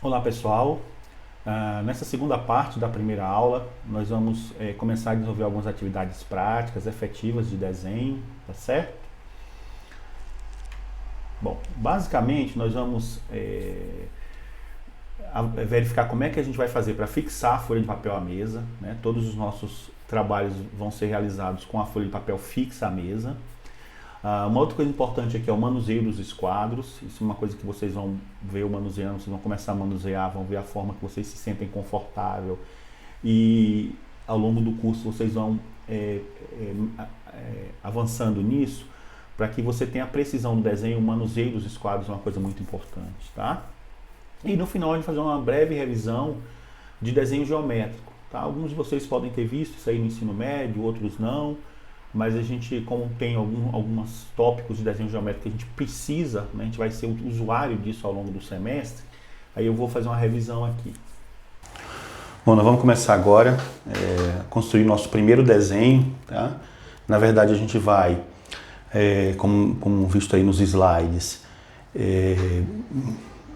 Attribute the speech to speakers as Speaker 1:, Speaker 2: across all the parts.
Speaker 1: Olá pessoal, nessa segunda parte da primeira aula nós vamos começar a desenvolver algumas atividades práticas, efetivas de desenho, tá certo? Bom, basicamente nós vamos verificar como é que a gente vai fazer para fixar a folha de papel à mesa, né? Todos os nossos trabalhos vão ser realizados com a folha de papel fixa à mesa. Uma outra coisa importante aqui é o manuseio dos esquadros. Isso é uma coisa que vocês vão ver o manuseando, vocês vão começar a manusear, vão ver a forma que vocês se sentem confortável e ao longo do curso vocês vão avançando nisso para que você tenha a precisão do desenho. O manuseio dos esquadros é uma coisa muito importante, tá? E no final a gente vai fazer uma breve revisão de desenho geométrico, tá? Alguns de vocês podem ter visto isso aí no ensino médio, outros não. Mas a gente, como tem alguns tópicos de desenho geométrico que a gente precisa, né, a gente vai ser o usuário disso ao longo do semestre, aí eu vou fazer uma revisão aqui. Bom, nós vamos começar agora a construir nosso primeiro desenho, tá? Na verdade a gente vai, como visto aí nos slides,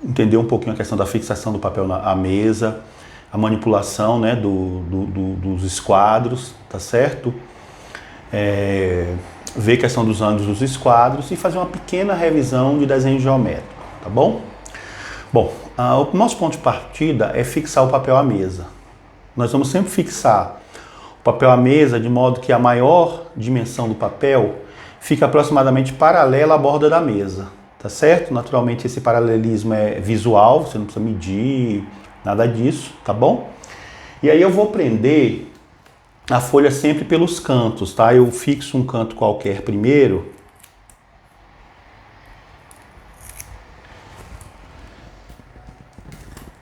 Speaker 1: entender um pouquinho a questão da fixação do papel à mesa, a manipulação, né, dos esquadros, tá certo? Ver a questão dos ângulos dos esquadros e fazer uma pequena revisão de desenho geométrico, tá bom? Bom, o nosso ponto de partida é fixar o papel à mesa. Nós vamos sempre fixar o papel à mesa de modo que a maior dimensão do papel fica aproximadamente paralela à borda da mesa, tá certo? Naturalmente esse paralelismo é visual, você não precisa medir, nada disso, tá bom? E aí eu vou prender a folha sempre pelos cantos, tá? Eu fixo um canto qualquer primeiro.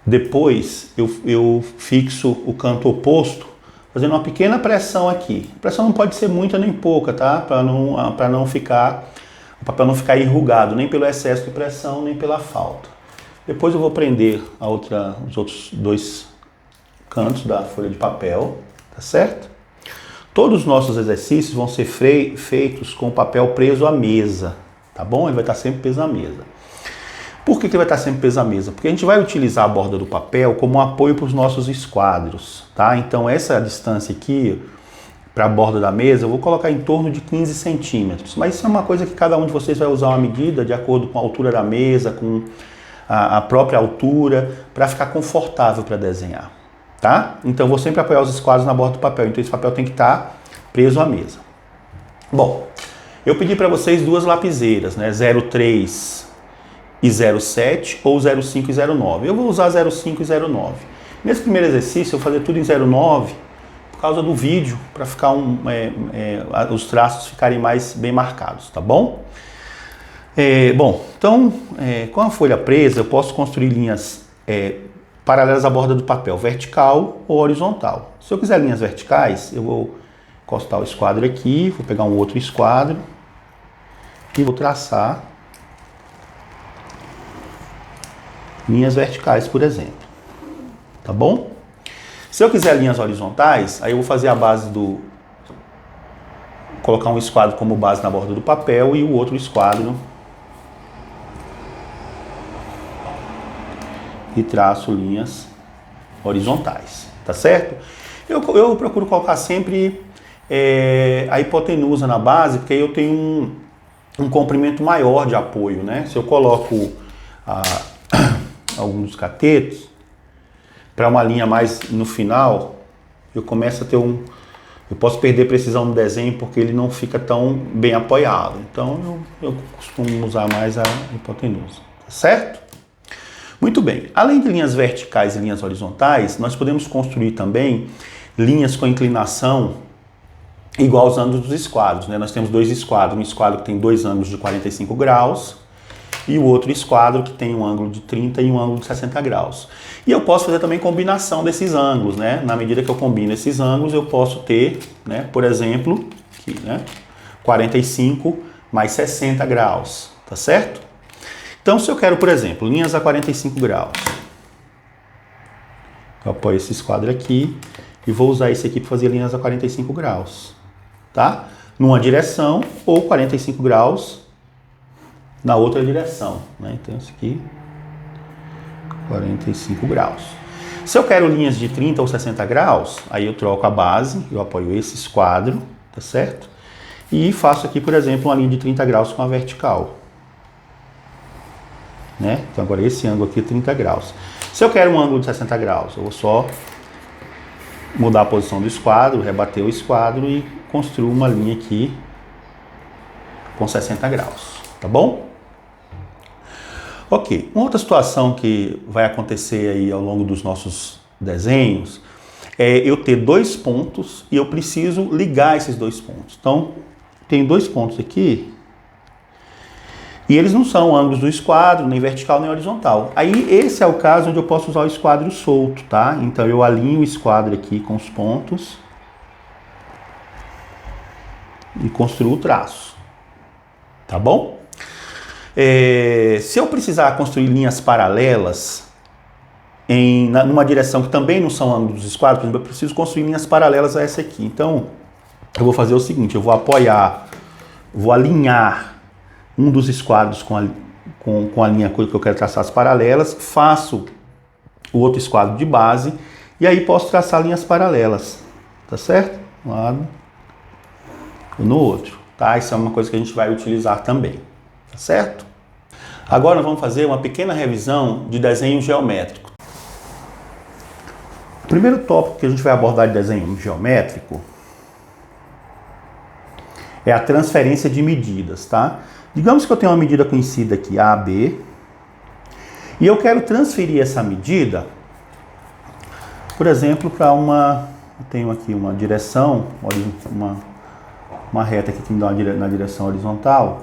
Speaker 1: Depois eu fixo o canto oposto, fazendo uma pequena pressão aqui. A pressão não pode ser muita nem pouca, tá? Para não ficar, o papel não ficar enrugado, nem pelo excesso de pressão, nem pela falta. Depois eu vou prender os outros dois cantos da folha de papel, tá certo? Todos os nossos exercícios vão ser feitos com o papel preso à mesa, tá bom? Ele vai estar sempre preso à mesa. Por que ele vai estar sempre preso à mesa? Porque a gente vai utilizar a borda do papel como um apoio para os nossos esquadros, tá? Então essa distância aqui, para a borda da mesa, eu vou colocar em torno de 15 centímetros. Mas isso é uma coisa que cada um de vocês vai usar uma medida de acordo com a altura da mesa, com a própria altura, para ficar confortável para desenhar. Tá? Então eu vou sempre apoiar os esquadros na borda do papel, então esse papel tem que estar preso à mesa. Bom, eu pedi para vocês duas lapiseiras, né? 03 e 07 ou 05 e 09. Eu vou usar 05 e 09. Nesse primeiro exercício eu vou fazer tudo em 09 por causa do vídeo, para ficar os traços ficarem mais bem marcados, tá bom? Então com a folha presa eu posso construir linhas paralelas à borda do papel, vertical ou horizontal. Se eu quiser linhas verticais, eu vou encostar o esquadro aqui, vou pegar um outro esquadro e vou traçar linhas verticais, por exemplo. Tá bom? Se eu quiser linhas horizontais, aí eu vou fazer a base colocar um esquadro como base na borda do papel e o outro esquadro e traço linhas horizontais, tá certo? Eu procuro colocar sempre a hipotenusa na base, porque aí eu tenho um comprimento maior de apoio, né? Se eu coloco alguns catetos para uma linha mais no final, eu começo a ter eu posso perder precisão no desenho porque ele não fica tão bem apoiado. Então eu costumo usar mais a hipotenusa, tá certo? Muito bem, além de linhas verticais e linhas horizontais, nós podemos construir também linhas com inclinação igual aos ângulos dos esquadros, né? Nós temos dois esquadros, um esquadro que tem dois ângulos de 45 graus e o outro esquadro que tem um ângulo de 30 e um ângulo de 60 graus. E eu posso fazer também combinação desses ângulos, né? Na medida que eu combino esses ângulos, eu posso ter, né, por exemplo, aqui, né, 45 mais 60 graus, tá certo? Então, se eu quero, por exemplo, linhas a 45 graus, eu apoio esse esquadro aqui e vou usar esse aqui para fazer linhas a 45 graus, tá? Numa direção ou 45 graus na outra direção, né? Então, isso aqui 45 graus. Se eu quero linhas de 30 ou 60 graus, aí eu troco a base, eu apoio esse esquadro, tá certo? E faço aqui, por exemplo, uma linha de 30 graus com a vertical. Né? Então agora esse ângulo aqui é 30 graus. Se eu quero um ângulo de 60 graus, eu vou só mudar a posição do esquadro, rebater o esquadro e construir uma linha aqui com 60 graus, tá bom? Ok, uma outra situação que vai acontecer aí ao longo dos nossos desenhos é eu ter dois pontos e eu preciso ligar esses dois pontos. Então, tem dois pontos aqui e eles não são ângulos do esquadro, nem vertical nem horizontal. Aí esse é o caso onde eu posso usar o esquadro solto, tá? Então eu alinho o esquadro aqui com os pontos e construo o traço, tá bom? Se eu precisar construir linhas paralelas numa direção que também não são ângulos dos esquadros, por exemplo, eu preciso construir linhas paralelas a essa aqui. Então eu vou fazer o seguinte, eu vou alinhar um dos esquadros com a linha que eu quero traçar as paralelas, faço o outro esquadro de base e aí posso traçar linhas paralelas, tá certo? Um lado e no outro, tá? Isso é uma coisa que a gente vai utilizar também, tá certo? Agora nós vamos fazer uma pequena revisão de desenho geométrico. O primeiro tópico que a gente vai abordar de desenho geométrico é a transferência de medidas, tá? Digamos que eu tenho uma medida conhecida aqui, AB, e eu quero transferir essa medida, por exemplo, para eu tenho aqui uma direção, uma reta aqui que me dá na direção horizontal,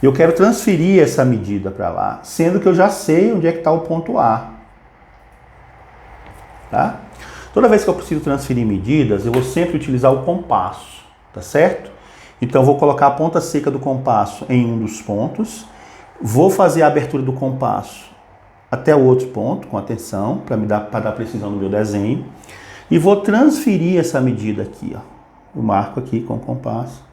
Speaker 1: e eu quero transferir essa medida para lá, sendo que eu já sei onde é que está o ponto A. Tá? Toda vez que eu preciso transferir medidas, eu vou sempre utilizar o compasso, tá certo? Então, eu vou colocar a ponta seca do compasso em um dos pontos, vou fazer a abertura do compasso até o outro ponto, com atenção, para dar precisão no meu desenho, e vou transferir essa medida aqui, ó. Eu marco aqui com o compasso.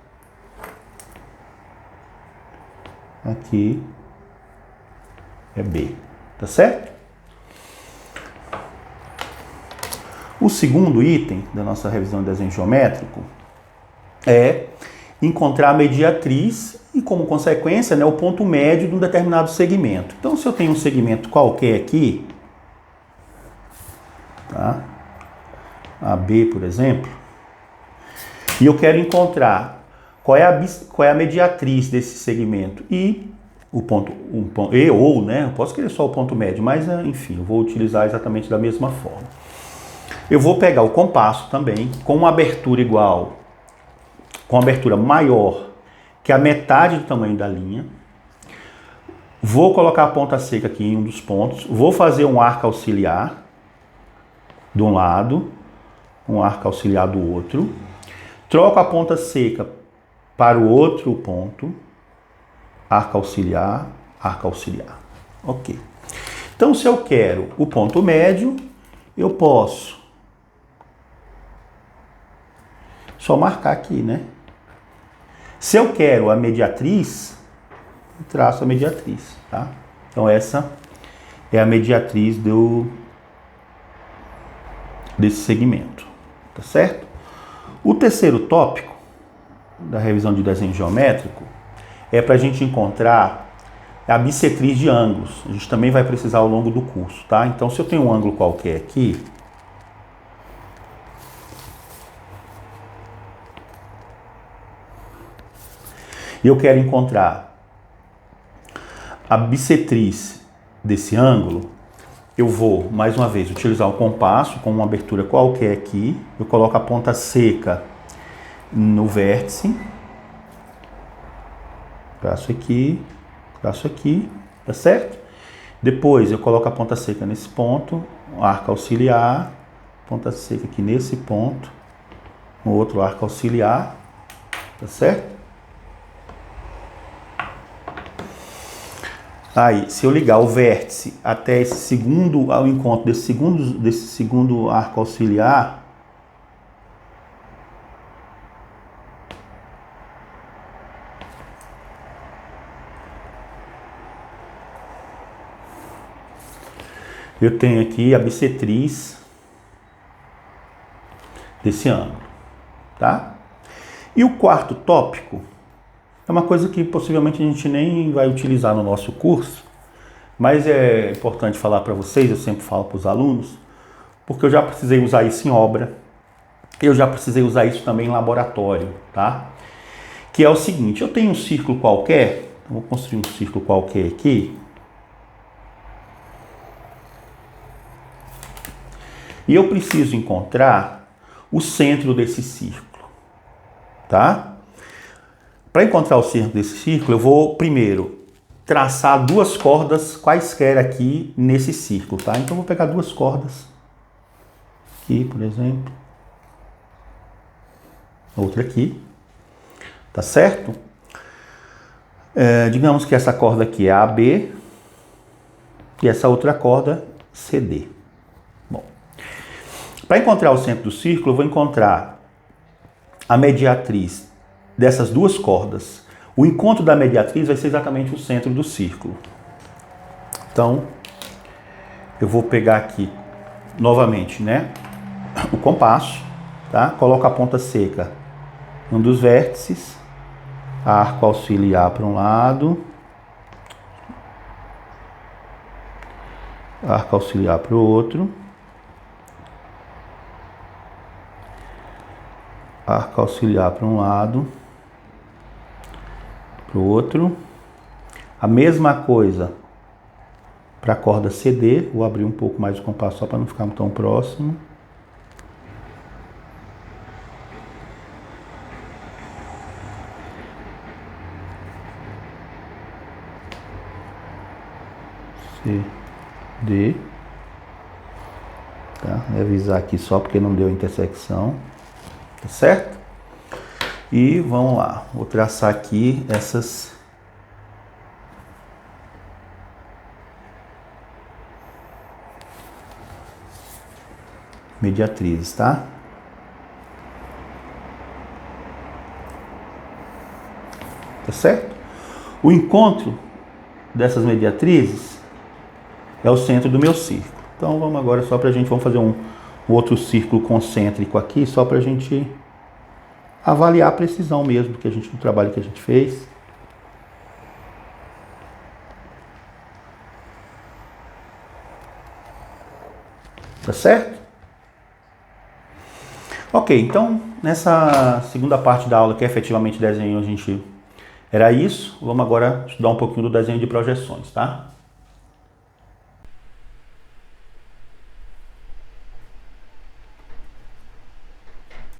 Speaker 1: Aqui é B, tá certo? O segundo item da nossa revisão de desenho geométrico é encontrar a mediatriz e, como consequência, né, o ponto médio de um determinado segmento. Então, se eu tenho um segmento qualquer aqui, tá? AB, por exemplo, e eu quero encontrar qual é a mediatriz desse segmento e né? Eu posso querer só o ponto médio, mas enfim, eu vou utilizar exatamente da mesma forma. Eu vou pegar o compasso também, com uma abertura igual, com uma abertura maior que a metade do tamanho da linha. Vou colocar a ponta seca aqui em um dos pontos, vou fazer um arco auxiliar de um lado, um arco auxiliar do outro, troco a ponta seca para o outro ponto, arco auxiliar, arco auxiliar. Ok. Então, se eu quero o ponto médio, eu posso só marcar aqui, né? Se eu quero a mediatriz, eu traço a mediatriz, tá? Então, essa é a mediatriz desse segmento, tá certo? O terceiro tópico da revisão de desenho geométrico é para a gente encontrar a bissetriz de ângulos. A gente também vai precisar ao longo do curso, tá? Então, se eu tenho um ângulo qualquer aqui, e eu quero encontrar a bissetriz desse ângulo, eu vou, mais uma vez, utilizar o compasso com uma abertura qualquer aqui. Eu coloco a ponta seca no vértice. Traço aqui, tá certo? Depois eu coloco a ponta seca nesse ponto, um arco auxiliar, ponta seca aqui nesse ponto, um outro arco auxiliar, tá certo? Aí, se eu ligar o vértice até ao encontro desse segundo arco auxiliar, eu tenho aqui a bissetriz desse ângulo, tá? E o quarto tópico é uma coisa que possivelmente a gente nem vai utilizar no nosso curso, mas é importante falar para vocês, eu sempre falo para os alunos, porque eu já precisei usar isso em obra, eu já precisei usar isso também em laboratório, tá? Que é o seguinte, eu tenho um círculo qualquer, vou construir um círculo qualquer aqui, e eu preciso encontrar o centro desse círculo, tá? Para encontrar o centro desse círculo, eu vou primeiro traçar duas cordas quaisquer aqui nesse círculo, tá? Então eu vou pegar duas cordas aqui, por exemplo, outra aqui, tá certo? Digamos que essa corda aqui é AB e essa outra corda CD. Bom, para encontrar o centro do círculo, eu vou encontrar a mediatriz dessas duas cordas. O encontro da mediatriz vai ser exatamente o centro do círculo. Então, eu vou pegar aqui novamente, né, o compasso, tá? Coloco a ponta seca em um dos vértices, arco auxiliar para um lado, arco auxiliar para o outro, arco auxiliar para um lado, para o outro. A mesma coisa para a corda CD, vou abrir um pouco mais o compasso só para não ficar tão próximo. CD, tá? Vou avisar aqui só porque não deu intersecção, tá certo? E vamos lá, vou traçar aqui essas mediatrizes, tá? Tá certo? O encontro dessas mediatrizes é o centro do meu círculo. Então vamos agora só pra gente, vamos fazer um outro círculo concêntrico aqui, só pra gente avaliar a precisão mesmo do trabalho que a gente fez. Tá certo? Ok, então nessa segunda parte da aula que é efetivamente desenho, era isso. Vamos agora estudar um pouquinho do desenho de projeções, tá?